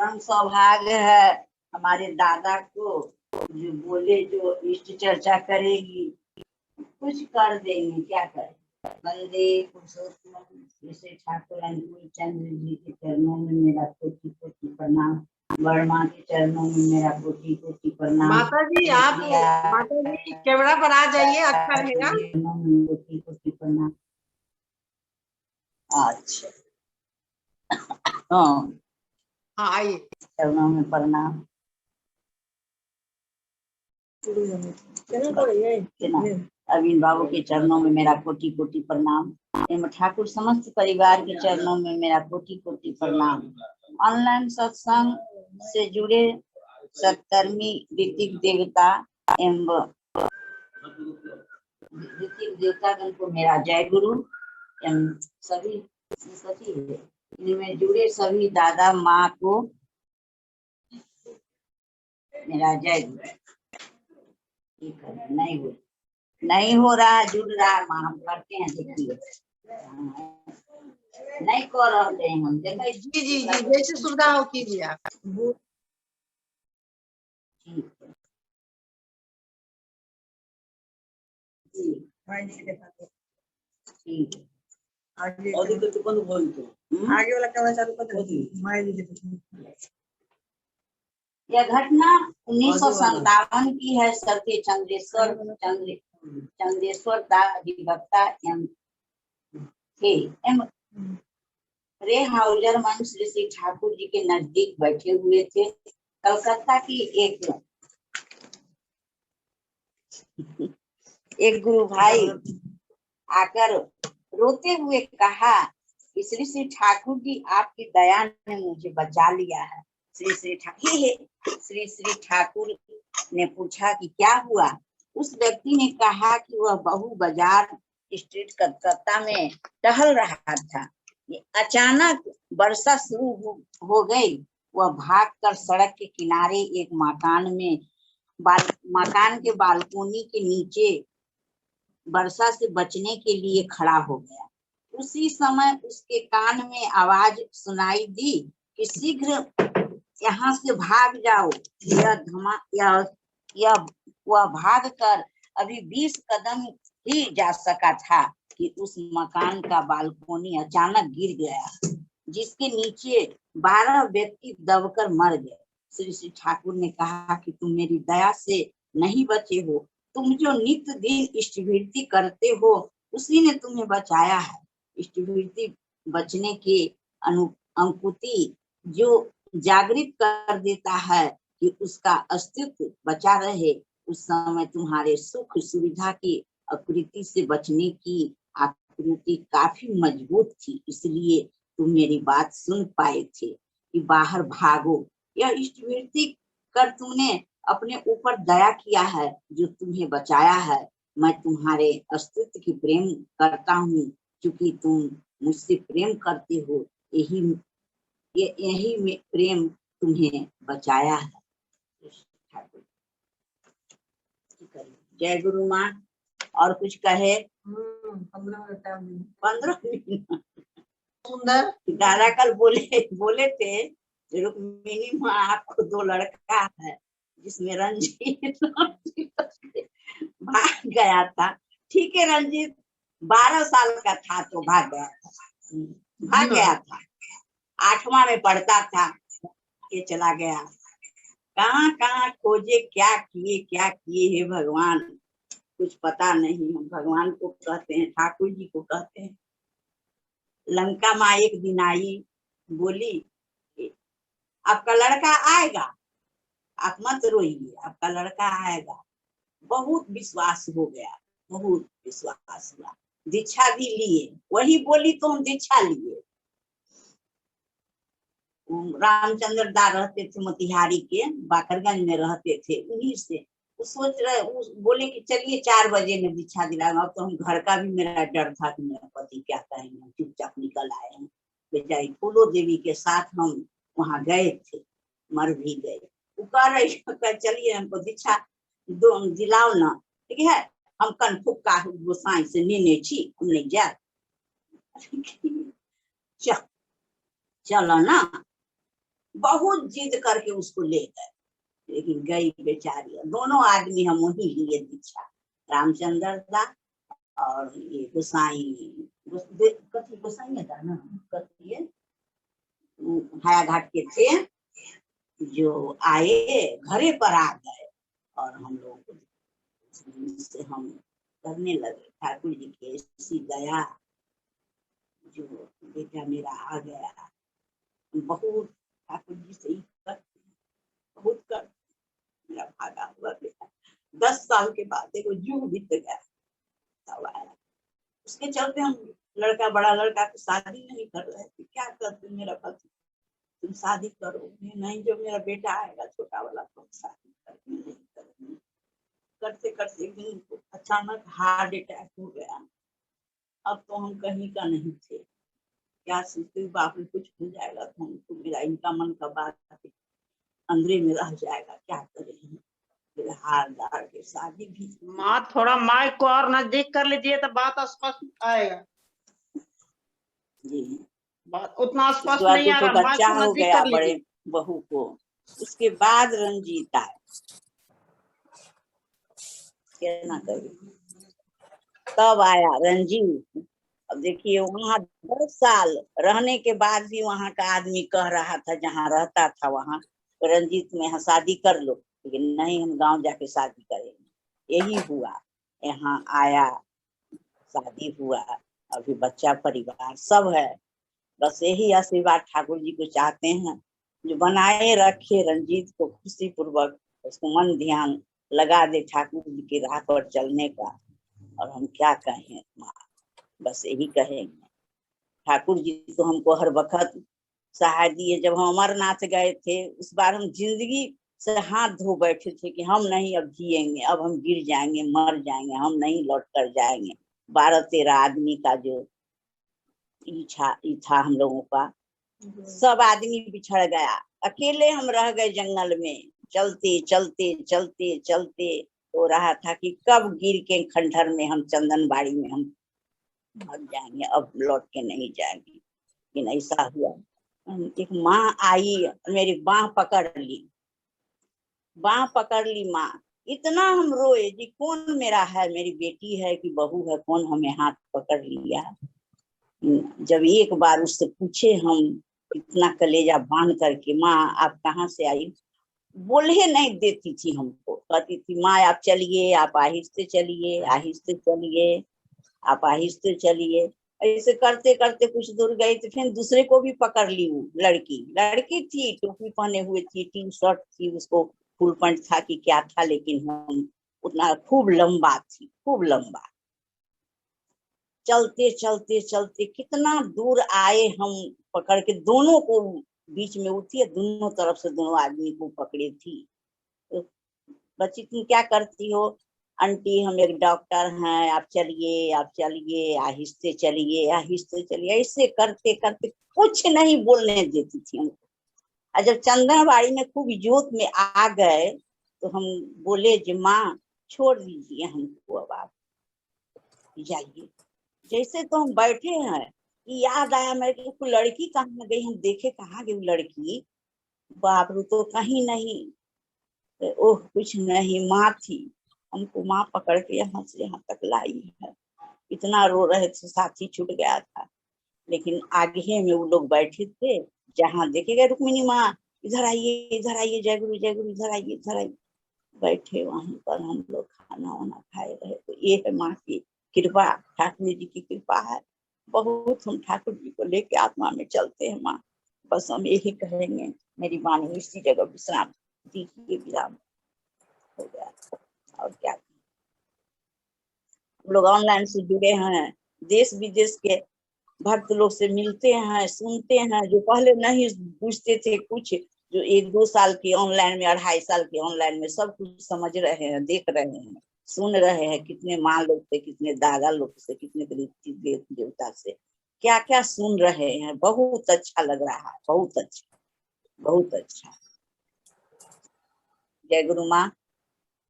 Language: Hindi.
परम सौभाग्य है हमारे दादा को, जो बोले जो इष्ट चर्चा करेगी कुछ कर देंगे, क्या करें। वंदे पुरुषोत्तम श्री श्री ठाकुर अनुकूल चंद्र जी के चरणों में मेरा कोटि कोटि प्रणाम। वर्मा के चरणों में मेरा कोटि कोटि प्रणाम। माता जी कैमरा पर आ जाइए, अच्छा रहेगा। कोटि कोटि प्रणाम। अच्छा हाँ आइए, चरणों में प्रणाम। अरविंद बाबू के चरणों में मेरा कोटि कोटि प्रणाम। एवं ठाकुर समस्त परिवार के चरणों में मेरा कोटि कोटि प्रणाम। ऑनलाइन सत्संग से जुड़े सत्कर्मी ऋतिक देवता एवं ऋतिक देवतागण को मेरा जय गुरु एवं सभी इनमें जुड़े सभी दादा माँ को मेरा जय गुरु। नहीं हो रहा, जुड़ रहा, हम करते हैं, देखिए नहीं कर रहे हैं हम, देखिए जी जी जी जैसे सुविधा हो कीजिए आप। ठीक आगे वाला कैमरा चालू कर दो। यह घटना 1957 की है। सत्य चंद्रेश्वर अधिवक्ता रे हाउजर मन श्री श्री ठाकुर जी के नजदीक बैठे हुए थे। कलकत्ता की एक गुरु भाई आकर रोते हुए कहा कि श्री श्री ठाकुर जी आपकी दया ने मुझे बचा लिया है। श्री श्री ठाकुर ने पूछा कि क्या हुआ। उस व्यक्ति ने कहा कि वह बहु बाजार स्ट्रीट कलकत्ता में टहल रहा था। अचानक वर्षा शुरू हो गई। वह भागकर सड़क के किनारे एक मकान के बालकोनी के नीचे वर्षा से बचने के लिए खड़ा हो गया। उसी समय उसके कान में आवाज सुनाई दी कि शीघ्र यहाँ से भाग जाओ। वह भागकर अभी 20 कदम ही जा सका था कि उस मकान का बालकोनी अचानक गिर गया, जिसके नीचे 12 व्यक्ति दबकर मर गए। श्री श्री ठाकुर ने कहा कि तुम मेरी दया से नहीं बचे हो। तुम जो नित्य दिन इष्टवृत्ति करते हो उसी ने तुम्हें बचाया है। इष्टवृत्ति बचने के अंकुति जो जागृत कर देता है कि उसका अस्तित्व बचा रहे। उस समय तुम्हारे सुख सुविधा की आकृति से बचने की आकृति काफी मजबूत थी, इसलिए तुम मेरी बात सुन पाए थे कि बाहर भागो। यह इष्टवृत्ति कर तुमने अपने ऊपर दया किया है जो तुम्हें बचाया है। मैं तुम्हारे अस्तित्व की प्रेम करता हूँ, क्योंकि तुम मुझसे प्रेम करते हो। यही में प्रेम तुम्हें बचाया है। जय गुरु माँ। और कुछ कहे? 15 मिनट सुंदर। दादा कल बोले थे रुक्मिणी माँ आपको 2 लड़का है, जिसमें रंजीत भाग गया था। ठीक है, रंजीत 12 साल का था तो भाग गया था। 8वां में पढ़ता था, ये चला गया। कहाँ खोजे, क्या किए हे भगवान, कुछ पता नहीं। हम भगवान को कहते हैं, ठाकुर जी को कहते हैं। लंका माँ एक दिन आई, बोली आपका लड़का आएगा, आप मत रोइए, आपका लड़का आएगा। बहुत विश्वास हो गया, बहुत विश्वास हुआ। दीक्षा भी लिए, वही बोली तो हम दीक्षा लिए। रामचंद्र दा रहते थे मोतिहारी के, बाकरगंज में रहते थे, उन्हीं से सोच रहे बोले कि चलिए 4 बजे में दीक्षा दिलाएंगे। अब तो हम घर का भी मेरा डर था कि मेरा पति क्या कहेंगे, चुपचाप निकल आए हैं। बेचारी फूलो देवी के साथ हम वहां गए थे, मर भी गए। वो कह रहे चलिए हमको दीक्षा दिलाओ ना, ठीक है, हम कनफुक का गोसाई से लेने छी, हम नहीं जाए। चलो ना, बहुत जिद करके उसको ले गए, लेकिन गई बेचारी। दोनों आदमी हम वही लिए दीक्षा, रामचंद्र दा और ये गोसाई गोसाई था ना, कथी हाया घाट के थे, जो आए घरे पर आ गए और हम लोग से हम करने लगे। ठाकुर जी की ऐसी दया, जो बेटा मेरा आ गया, बहुत ठाकुर जी से ही करते, बहुत कर मेरा भागा हुआ बेटा। 10 साल के बाद देखो युग बीत गया, तब आया। उसके चलते हम लड़का, बड़ा लड़का को शादी नहीं कर रहे थे। क्या करते मेरा पति, तुम शादी करो। नहीं, जो मेरा बेटा आएगा छोटा वाला तो शादी करके नहीं करेंगे। करते करते एक दिन अचानक हार्ट अटैक हो गया। अब तो हम कहीं का नहीं थे। क्या सोचते बाप रे कुछ हो जाएगा तो हमको, मेरा इनका मन का बात अंदर में रह जाएगा, क्या करें। फिर हार दार के शादी भी। माँ थोड़ा माइक को और नजदीक कर लीजिए तो बात स्पष्ट आएगा। जी, बात उतना स्पष्ट तो नहीं आ रहा, माइक बच्चा को हो नजदीक गया कर बड़े लीजिए। बहू को। उसके बाद रंजीत आए, क्या ना करें, तब आया रंजीत। अब देखिए वहाँ 10 साल रहने के बाद भी वहाँ का आदमी कह रहा था, जहाँ रहता था वहाँ, रंजीत में यहाँ शादी कर लो, लेकिन नहीं, हम गांव जाके शादी करेंगे। यही हुआ, यहाँ आया, शादी हुआ, अभी बच्चा परिवार सब है। बस यही आशीर्वाद ठाकुर जी को चाहते हैं, जो बनाए रखे रंजीत को खुशी पूर्वक, उसको मन ध्यान लगा दे ठाकुर जी की राह पर चलने का। और हम क्या कहें माँ, बस यही कहेंगे, ठाकुर जी तो हमको हर वक्त सहाय दिए। जब हम अमरनाथ गए थे उस बार हम जिंदगी से हाथ धो बैठे थे कि हम नहीं अब जिएंगे, अब हम गिर जाएंगे, मर जाएंगे, हम नहीं लौट कर जाएंगे। 12-13 आदमी का जो इच्छा था हम लोगों का, सब आदमी बिछड़ गया, अकेले हम रह गए जंगल में। चलते चलते चलते चलते हो रहा था कि कब गिर के खंडहर में हम, चंदनबाड़ी में हम मर जाएंगे, अब लौट के नहीं जाएंगे। लेकिन ऐसा हुआ, एक माँ आई, मेरी बाह पकड़ ली, बाह पकड़ ली माँ। इतना हम रोए जी, कौन मेरा है, मेरी बेटी है कि बहू है, कौन हमें हाथ पकड़ लिया। जब एक बार उससे पूछे हम, इतना कलेजा बांध करके, माँ आप कहाँ से आई, बोले नहीं देती थी हमको, कहती थी माँ आप चलिए, आप आहिस्ते चलिए, आहिस्ते चलिए, आप आहिस्ते चलिए। ऐसे करते करते कुछ दूर गई तो फिर दूसरे को भी पकड़ ली। वो लड़की, लड़की थी, टोपी पहने हुए थी, टी शर्ट थी, उसको फुल पैंट था कि क्या था, लेकिन हम उतना, खूब लंबा थी, खूब लंबा। चलते चलते चलते कितना दूर आए हम, पकड़ के दोनों को बीच में उठी, दोनों तरफ से दोनों आदमी को पकड़े थी। तो बच्ची तुम क्या करती हो, आंटी हम एक डॉक्टर हैं, आप चलिए, आप चलिए, आहिस्ते चलिए, आहिस्ते चलिए। ऐसे करते करते कुछ नहीं बोलने देती थी हमको। और जब चंदनबाड़ी में खूब जोत में आ गए तो हम बोले जी माँ छोड़ दीजिए हमको, अब आप जाइए। जैसे तो हम बैठे हैं कि याद आया मेरे को, लड़की कहाँ गई, हम देखे कहाँ गई लड़की, बाप रे तो कहीं नहीं, ओह कुछ नहीं, माँ थी। हमको माँ पकड़ के यहाँ से यहाँ तक लाई है। इतना रो रहे थे, साथी छूट गया था। लेकिन आगे में वो लोग बैठे थे, जहाँ देखेगा रुक्मिणी माँ इधर आइए, इधर आइए, जय गुरु जय गुरु, इधर आइए, इधर आइए। बैठे वहीं पर हम लोग खाना वाना खाए रहे। तो ये है माँ की कृपा, ठाकुर जी की कृपा है बहुत। हम ठाकुर जी को लेके आत्मा में चलते हैं माँ। बस हम यही कहेंगे, मेरी माँ ने इसी जगह विश्राम दीजिए, विराम हो गया। और क्या, हम लोग ऑनलाइन से जुड़े हैं, देश विदेश के भक्त लोग से मिलते हैं, सुनते हैं, जो पहले नहीं पूछते थे कुछ, जो 1-2 साल की ऑनलाइन में, 2.5 साल की ऑनलाइन में सब कुछ समझ रहे हैं, देख रहे हैं, सुन रहे हैं। कितने माँ लोग से, कितने दादा लोग से, कितने देवता से क्या क्या सुन रहे हैं। बहुत अच्छा लग रहा है, बहुत अच्छा, बहुत अच्छा। जय गुरु माँ।